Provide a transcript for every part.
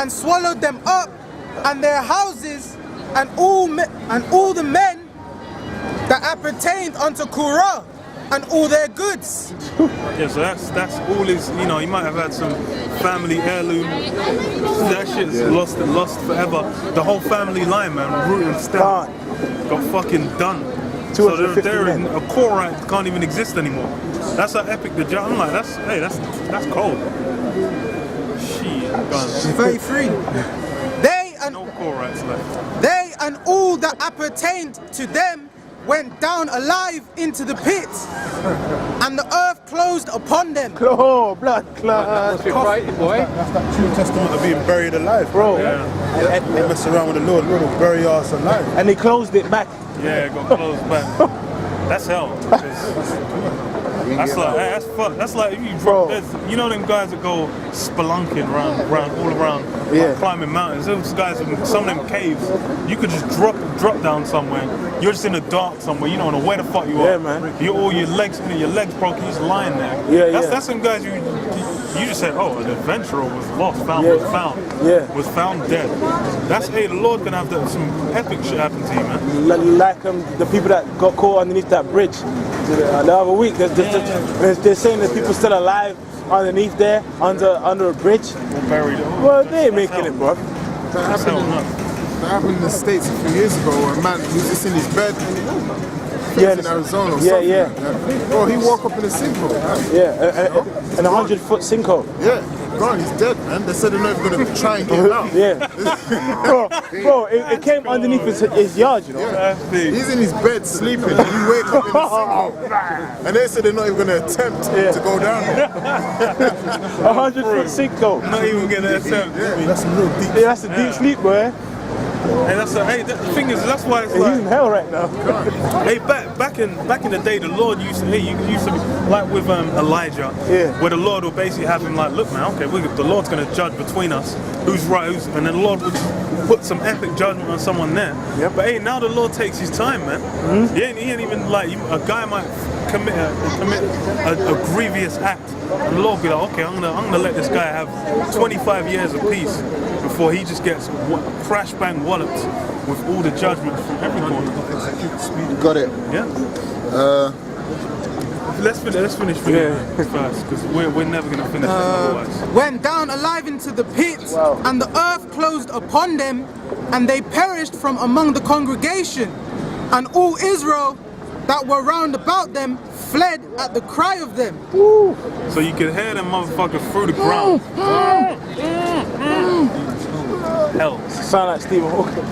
and swallowed them up, and their houses, and all the men that appertained unto Korah, and all their goods. Yeah, so that's all his, you know, he might have had some family heirloom. That shit's lost forever. The whole family line, man, root and stem, got fucking done. So there a Korite can't even exist anymore. That's how epic the I'm like, that's cold. Shit, guns. 33. No Korites left. They and all that appertained to them went down alive into the pit, and the earth closed upon them. Blood clot. That's right, boy. That's that true testament of being buried alive, bro. Yeah. They mess around with the Lord will bury us alive. And they closed it back. Yeah, it got closed back. That's hell. That's like, hey, that's fuck. That's like if you drop, you know them guys that go spelunking around all around, like climbing mountains. Those guys, some of them caves, you could just drop down somewhere. You're just in the dark somewhere. You don't know where the fuck you are. Yeah, man. All your legs broken. You're just lying there. That's some guys you just said, oh, an adventurer was lost, was found dead. That's the Lord can have some epic shit happen to you, man. Like the people that got caught underneath that bridge the other week. They're saying there's people still alive underneath there, under a bridge. Buried. Well, they ain't making it, bro. That happened in the States a few years ago, where a man was just in his bed. In Arizona or something. Bro, he woke up in a sinkhole. An 100-foot sinkhole. Yeah, bro, he's dead, man. They said they're not even gonna try and get him out. bro, it came underneath his yard, you know. Yeah. He's in his bed sleeping, and you wake up in a sinkhole. And they said they're not even gonna attempt to go down there. 100-foot sinkhole. Not even gonna attempt. Yeah, that's some real deep. Yeah, that's a deep sleep, boy. And the thing is, that's why it's like he's in hell right now. Hey, back in the day, the Lord used to be like with Elijah, where the Lord would basically have him like, look, man, okay, the Lord's going to judge between us, who's right, and then the Lord would put some epic judgment on someone there. But hey, now the Lord takes his time, man. He ain't even like a guy might commit a grievous act, and the Lord be like, okay, I'm gonna let this guy have 25 years of peace before he just gets crash bang walloped with all the judgment from every corner. Got it. Yeah. Let's finish first, because we're never gonna finish otherwise. Went down alive into the pit, and the earth closed upon them, and they perished from among the congregation, and all Israel that were round about them fled at the cry of them. So you could hear them motherfuckers through the ground. Hell. Sound like Stephen Hawking.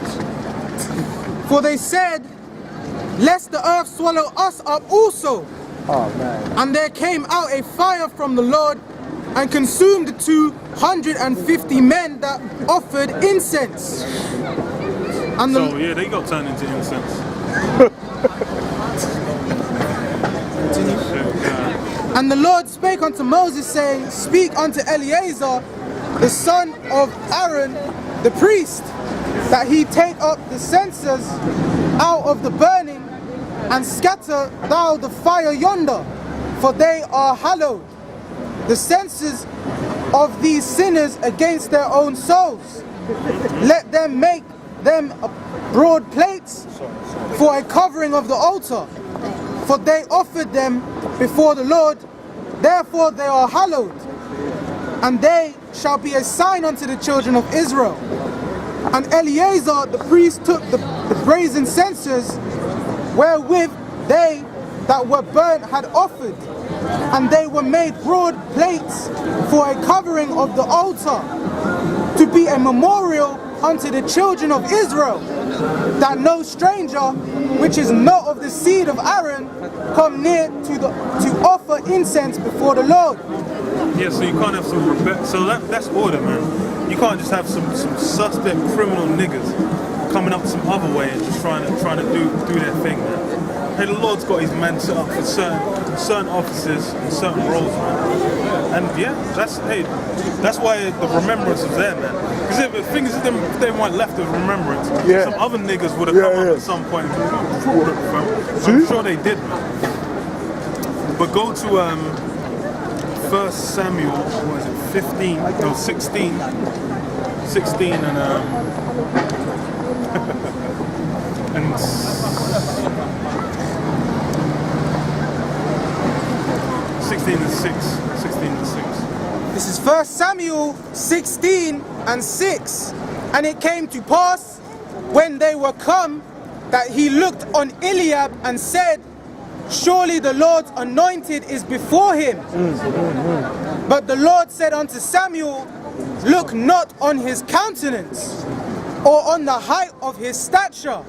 For they said, lest the earth swallow us up also. Oh, man. And there came out a fire from the Lord and consumed the 250 men that offered incense. And they got turned into incense. And the Lord spake unto Moses, saying, speak unto Eleazar, the son of Aaron, the priest, that he take up the censers out of the burning, and scatter thou the fire yonder, for they are hallowed, the censers of these sinners against their own souls. Let them make them broad plates for a covering of the altar, for they offered them before the Lord, therefore they are hallowed, and they shall be a sign unto the children of Israel. And Eleazar the priest took the brazen censers wherewith they that were burnt had offered, and they were made broad plates for a covering of the altar, to be a memorial unto the children of Israel, that no stranger which is not of the seed of Aaron come near to offer incense before the Lord. Yeah, so you can't have so that's order, man. You can't just have some suspect criminal niggas coming up some other way and just trying to do their thing, man. Hey, the Lord's got his men set up for certain offices and certain roles, man. And yeah, that's why the remembrance is there, man. Because if the thing is, if they weren't left of remembrance, some other niggas would have come up at some point. I'm sure they did, man. But go to 1 Samuel, what is it, 15, no 16, 16 and 16 and 6. 16 and 6. This is 1 Samuel 16 and 6. And it came to pass, when they were come, that he looked on Eliab and said, surely the Lord's anointed is before him. But the Lord said unto Samuel, look not on his countenance, or on the height of his stature,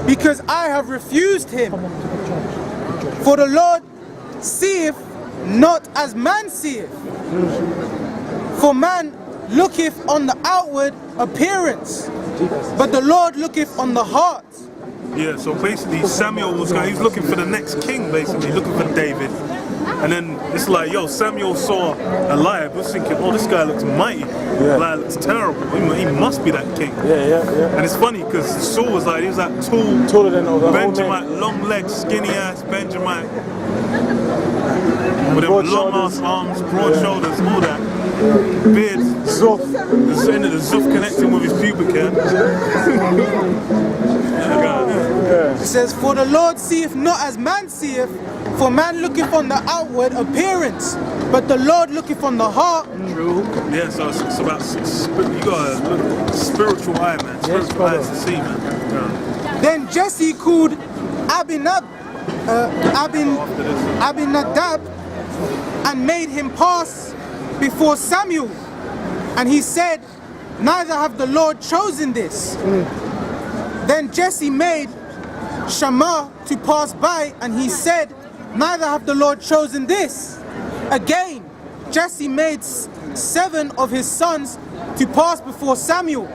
because I have refused him. For the Lord seeth not as man seeth. For man looketh on the outward appearance, but the Lord looketh on the heart. Yeah, so basically Samuel was going, he's looking for the next king, basically, looking for David. And then it's like, yo, Samuel saw Eliab, was thinking, oh, this guy looks mighty. Yeah. Like, looks terrible. He must be that king. Yeah. And it's funny because Saul was like, he was that tall, Taller than all the Benjamite, long legs, skinny ass Benjamite. With them broad long ass arms, broad shoulders, all that. Beard. Zuf. The Zuf connecting with his pubic hair. It says, for the Lord seeth not as man seeth, for man looketh on the outward appearance, but the Lord looketh on the heart. True. Yeah, so it's about, you got a spiritual eye, man. Spiritual eyes to see, man. Yeah. Then Jesse called Abinadab and made him pass before Samuel. And he said, neither have the Lord chosen this. Then Jesse made Shammah to pass by, and he said, neither have the Lord chosen this. Again, Jesse made 7 of his sons to pass before Samuel.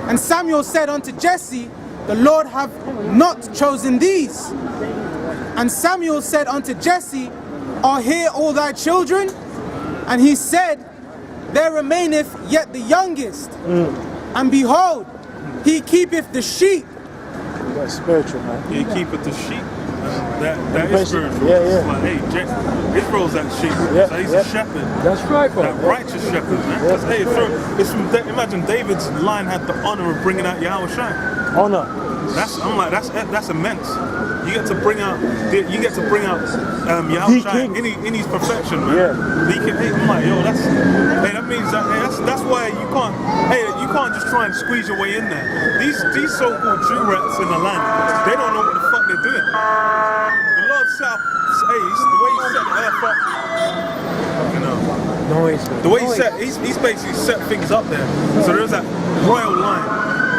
And Samuel said unto Jesse, the Lord have not chosen these. And Samuel said unto Jesse, are here all thy children? And he said, there remaineth yet the youngest. And behold, he keepeth the sheep. That's spiritual, man. He keepeth the sheep. That is spiritual. Yeah. It's like, hey, Israel's that sheep. Yeah, So he's a shepherd. That's right, bro. That righteous shepherd, man. Yeah. Hey, imagine David's line had the honor of bringing out Yahweh Shai. Honor. That's immense. You get to bring out Yahweh Shai in his perfection, man. Yeah. I'm like, yo, that means that's why you can't just try and squeeze your way in there. These so-called Jew rats in the land, they don't know what the fuck they're doing. The Lord set up, the way he set the earth up, you know. The way he's basically set things up there. So there's that royal line,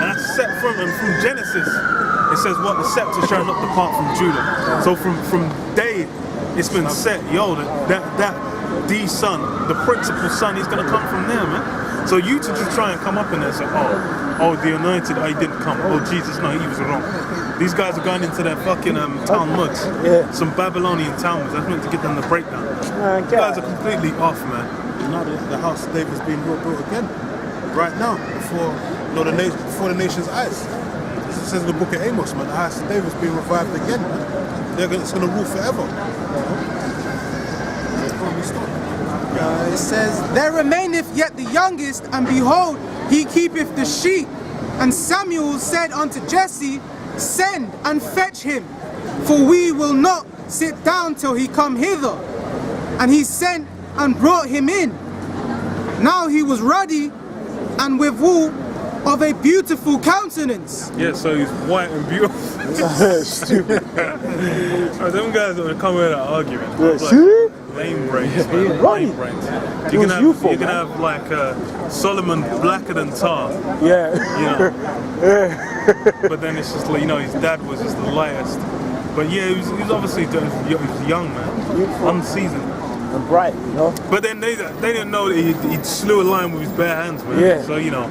and that's set from Genesis. It says what the scepter shall not depart from Judah. So from day it's been set, yo, that the son, the principal son, he's gonna come from there, man. So you to just try and come up in there and say, oh, the anointed, he didn't come. Oh, Jesus, no, he was wrong. These guys are going into their fucking Talmuds, some Babylonian Talmuds. That's meant to get them the breakdown. These guys are completely off, man. Now the house of David is being built again, right now, before the nation's eyes. It says in the book of Amos, man, the house of David is being revived again, man. It's going to rule forever. It says, there remaineth yet the youngest, and behold, he keepeth the sheep. And Samuel said unto Jesse, send and fetch him, for we will not sit down till he come hither. And he sent and brought him in. Now he was ruddy and withal of a beautiful countenance. Yeah, so he's white and beautiful. Stupid. Them guys are come with an argument. Lame brains, man. Right. Lame brains. You can have like Solomon blacker than tar. Yeah. You know. But then it's just like, you know, his dad was just the lightest. But yeah, he was obviously he was young, man. Unseasoned. And bright, you know. But then they didn't know that he slew a lion with his bare hands, man. Yeah. So you know,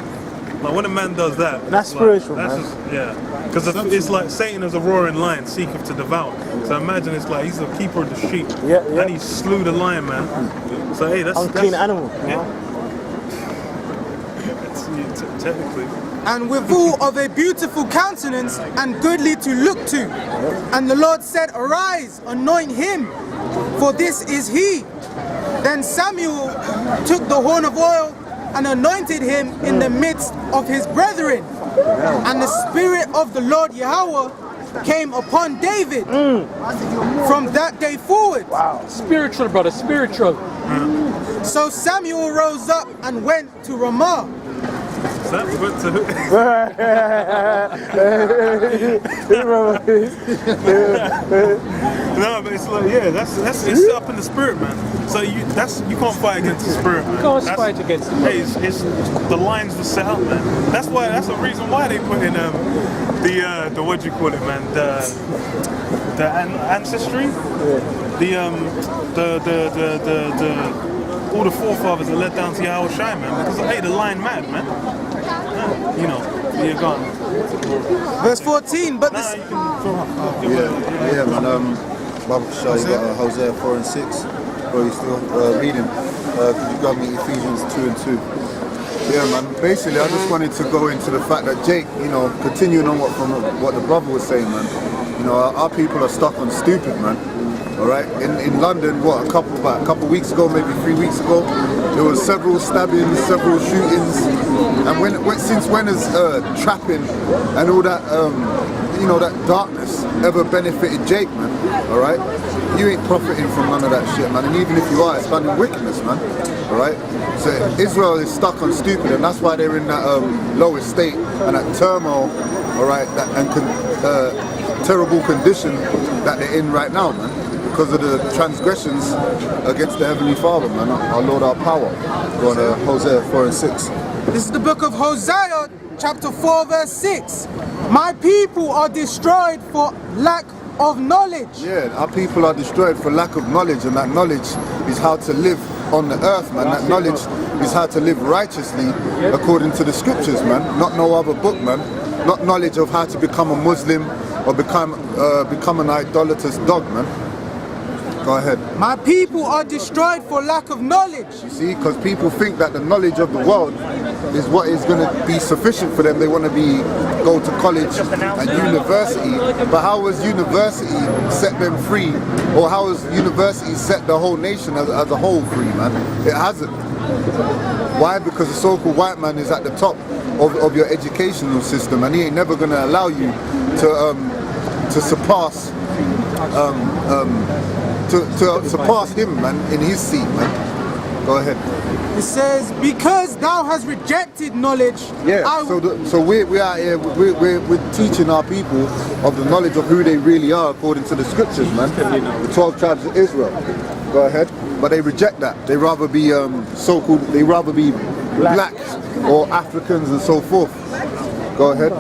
like when a man does that, that's spiritual, like, man. Because it's like Satan as a roaring lion seeketh to devour. So imagine it's like he's the keeper of the sheep, and he slew the lion, man. So hey, that's unclean animal. Technically. And withal of a beautiful countenance and goodly to look to. And the Lord said, arise, anoint him, for this is he. Then Samuel took the horn of oil and anointed him in the midst of his brethren. And the Spirit of the Lord Yahweh came upon David from that day forward. Wow. Spiritual, brother, spiritual. So Samuel rose up and went to Ramah. No, but it's like, yeah, that's it's up in the spirit, man. So you can't fight against the spirit, man. You can't fight against the Hey, it's the lines were set up, man. That's the reason why they put in the what do you call it, man? The ancestry, the all the forefathers that led down to Yahweh Shai, man. Because hey, the line mad, man. You know, you're gone. Verse 14, but this... Yeah, man. Bible show you got Hosea 4 and 6. Or you still reading? Could you grab me Ephesians 2 and 2? Yeah, man. Basically, I just wanted to go into the fact that Jake, you know, continuing on what the brother was saying, man. You know, our people are stuck on stupid, man. All right. In London, what a couple weeks ago, maybe 3 weeks ago, there was several stabbings, several shootings, and since when has trapping and all that, you know, that darkness ever benefited Jake, man? All right. You ain't profiting from none of that shit, man. And even if you are, it's done in wickedness, man. All right. So Israel is stuck on stupid, and that's why they're in that lowest state and that turmoil. All right. Terrible condition that they're in right now, man. Because of the transgressions against the Heavenly Father, man, our Lord, our power. Go on Hosea 4 and 6. This is the book of Hosea, chapter 4, verse 6. My people are destroyed for lack of knowledge. Yeah, our people are destroyed for lack of knowledge, and that knowledge is how to live on the earth, man. That knowledge is how to live righteously according to the scriptures, man. Not no other book, man. Not knowledge of how to become a Muslim or become an idolatrous dog, man. Go ahead. My people are destroyed for lack of knowledge. You see, because people think that the knowledge of the world is what is going to be sufficient for them. They want to go to college and university. But how has university set them free? Or how has university set the whole nation as a whole free, man? It hasn't. Why? Because the so-called white man is at the top of your educational system, and he ain't never going to allow you to surpass to surpass him, man, in his seat, man. Go ahead. It says, because thou hast rejected knowledge. Yeah, so we are here, we're teaching our people of the knowledge of who they really are according to the scriptures, man. The 12 tribes of Israel. Go ahead. But they reject that. They rather be they rather be black or Africans and so forth. Go ahead.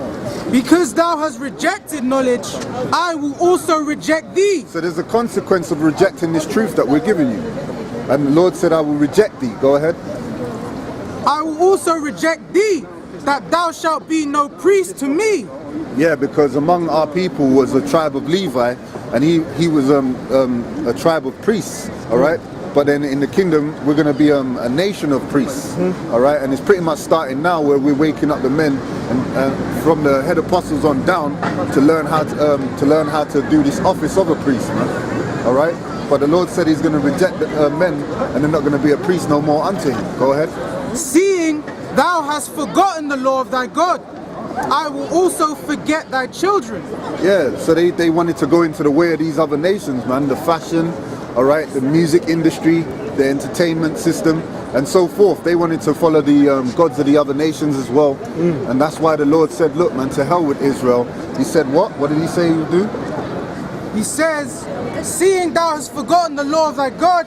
Because thou hast rejected knowledge, I will also reject thee. So there's a consequence of rejecting this truth that we're giving you. And the Lord said, I will reject thee. Go ahead. I will also reject thee, that thou shalt be no priest to me. Yeah, because among our people was a tribe of Levi, and he was a tribe of priests, all right? But then in the kingdom, we're going to be a nation of priests, all right? And it's pretty much starting now where we're waking up the men and from the head apostles on down to learn how to do this office of a priest, man, all right? But the Lord said he's going to reject the men, and they're not going to be a priest no more unto him. Go ahead. Seeing thou hast forgotten the law of thy God, I will also forget thy children. Yeah, so they wanted to go into the way of these other nations, man, the fashion, all right, the music industry, the entertainment system, and so forth. They wanted to follow the gods of the other nations as well. And that's why the Lord said, look, man, to hell with Israel. He said what? What did he say he would do? He says, seeing thou hast forgotten the law of thy God,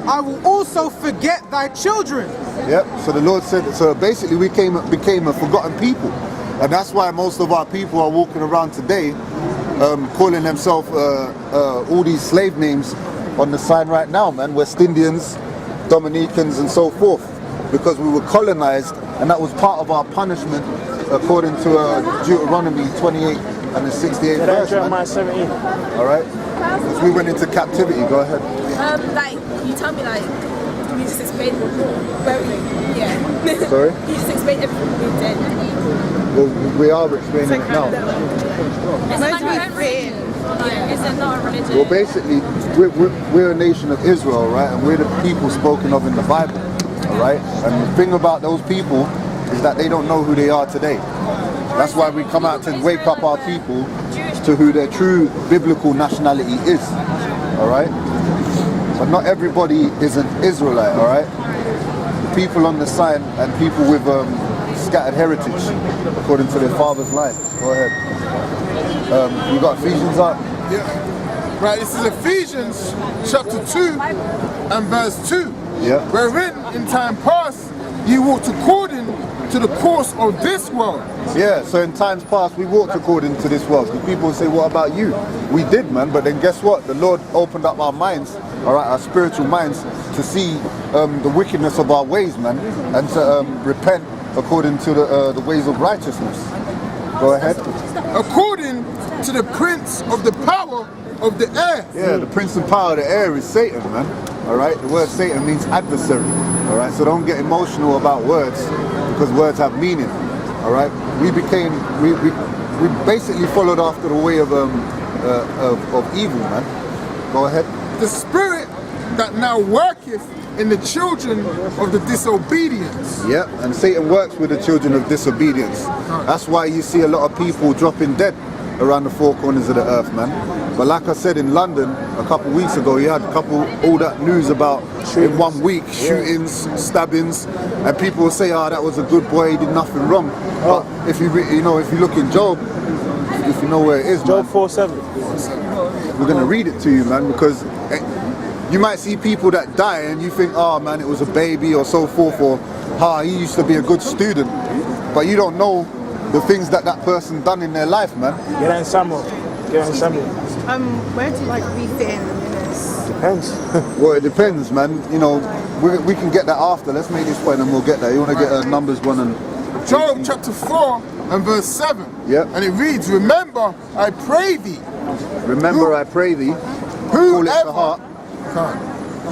I will also forget thy children. Yep, so the Lord said, so basically we became a forgotten people. And that's why most of our people are walking around today calling themselves all these slave names on the sign right now, man. West Indians, Dominicans and so forth, because we were colonized, and that was part of our punishment according to Deuteronomy 28 and the 68th verse, Jeremiah 17. all right, we went into captivity. Go ahead. Like, you tell me, like, you just explain where yeah. Sorry? You just explain everything we did. Well, we are explaining it now. It's like a religion. Is it not a religion? Well, basically, we're a nation of Israel, right? And we're the people spoken of in the Bible. All right? And the thing about those people is that they don't know who they are today. That's why we come out to wake up our people to who their true biblical nationality is. All right? But not everybody is an Israelite. All right? People on the side and people with scattered heritage according to their father's line. Go ahead. You got Ephesians up? Yeah. Right, this is Ephesians chapter 2 and verse 2. Yeah. Wherein in time past you walked according to the course of this world. Yeah, so in times past we walked according to this world. And people say, what about you? We did, man, but then guess what? The Lord opened up our minds, all right, our spiritual minds, to see the wickedness of our ways, man, and to repent according to the ways of righteousness. Go ahead. According to the prince of the power of the air. Yeah, the prince and power of the air is Satan, man. All right, the word Satan means adversary. All right, so don't get emotional about words because words have meaning. All right, we basically followed after the way of evil, man. Go ahead. The spirit that now worketh in the children of the disobedience. Yeah, and Satan works with the children of disobedience. That's why you see a lot of people dropping dead around the four corners of the earth, man. But like I said, in London a couple of weeks ago, you had all that news about in 1 week shootings, stabbings, and people will say, "Oh, that was a good boy, he did nothing wrong." But if you look in Job, if you know where it is, Job man, 4:7. we're gonna read it to you, man, because you might see people that die and you think, "Oh man, it was a baby," or so forth, or he used to be a good student, but you don't know the things that person done in their life, man. Get that in Samuel. Get that in Samuel. Where do we fit in this? Depends. Well, it depends, man. You know, we can get that after. Let's make this point and we'll get there. You want to get Numbers 1 and... Job chapter 4 and verse 7. Yep. And it reads, remember, I pray thee. Remember, I pray thee. Call it to heart.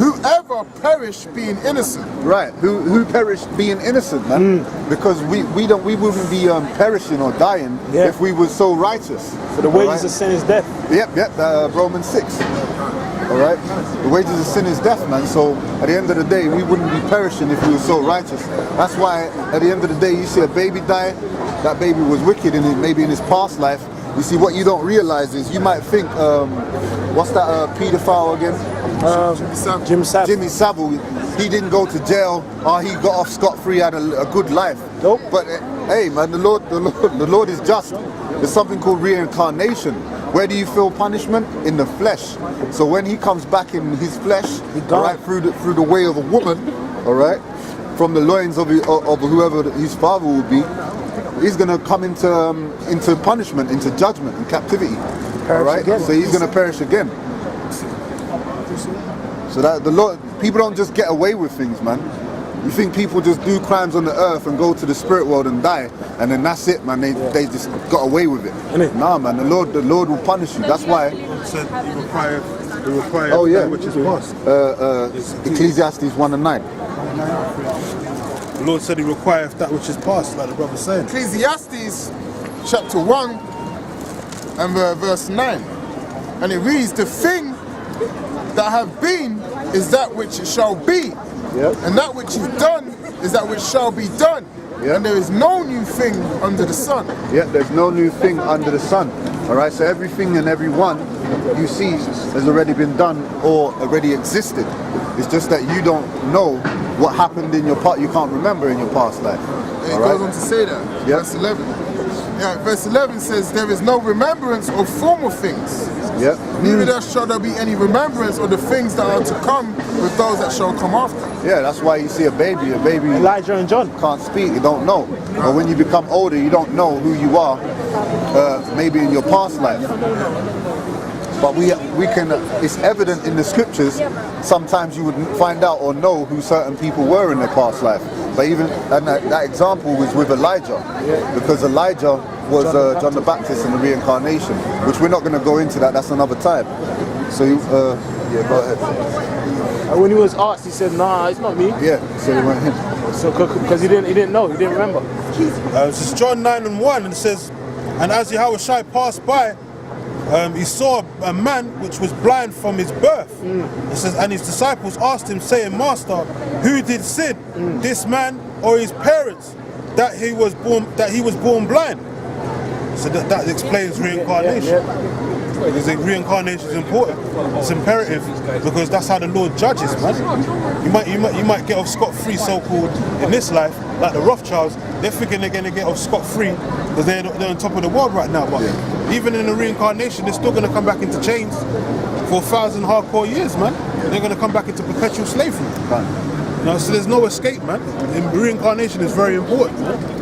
Whoever perished being innocent. Right. Who perished being innocent, man? Because we wouldn't be perishing or dying if we were so righteous. For the wages of sin is death. Yep. Romans 6. All right. The wages of sin is death, man. So at the end of the day, we wouldn't be perishing if we were so righteous. That's why at the end of the day, you see a baby die. That baby was wicked maybe in his past life. You see, what you don't realize is you might think, what's that pedophile again? Jimmy Savile. He didn't go to jail, or he got off scot-free, had a good life. Nope. But hey, man, the Lord is just. There's something called reincarnation. Where do you feel punishment? In the flesh. So when he comes back in his flesh, all right, through the way of a woman, all right, from the loins of whoever his father will be, he's gonna come into punishment, into judgment, and captivity. All right. Again. So he's gonna perish again. So that the Lord, people don't just get away with things, man. You think people just do crimes on the earth and go to the spirit world and die, and then that's it, man. They just got away with it. Nah, man. The Lord will punish you. That's why. Said he required that which is past. Ecclesiastes 1 and 9. The Lord said he requires that which is past, like the brother saying. Ecclesiastes chapter 1 and verse 9. And it reads, the thing that have been is that which it shall be. Yep. And that which is done is that which shall be done. Yep. And there is no new thing under the sun. Yeah, there's no new thing under the sun. All right, so everything and everyone you see has already been done or already existed. It's just that you don't know what happened in your part. You can't remember in your past life. And it goes on to say that. Yep. Verse 11. Yeah, verse 11 says, there is no remembrance of former things. Yep. Neither there shall there be any remembrance of the things that are to come with those that shall come after. Yeah, that's why you see a baby. Elijah and John can't speak, you don't know. But when you become older, you don't know who you are, maybe in your past life. But we can, it's evident in the scriptures, sometimes you wouldn't find out or know who certain people were in their past life. But even, and that example was with Elijah, because Elijah was John the Baptist in the reincarnation, which we're not going to go into that's another time. So, yeah, go ahead. And when he was asked, he said, nah, it's not me. Yeah, so he went in. So, because he didn't know, he didn't remember. This is John 9 and 1, and it says, and as Yahushua passed by, he saw a man which was blind from his birth. It says, and his disciples asked him, saying, Master, who did sin, this man or his parents, that he was born blind? So that explains reincarnation. Because reincarnation is important. It's imperative because that's how the Lord judges, man. You might get off scot-free, so-called, in this life, like the Rothschilds. They're thinking they're going to get off scot-free because they're on top of the world right now. But even in the reincarnation, they're still going to come back into chains for 1,000 hardcore years, man. They're going to come back into perpetual slavery. So there's no escape, man. And reincarnation is very important, man.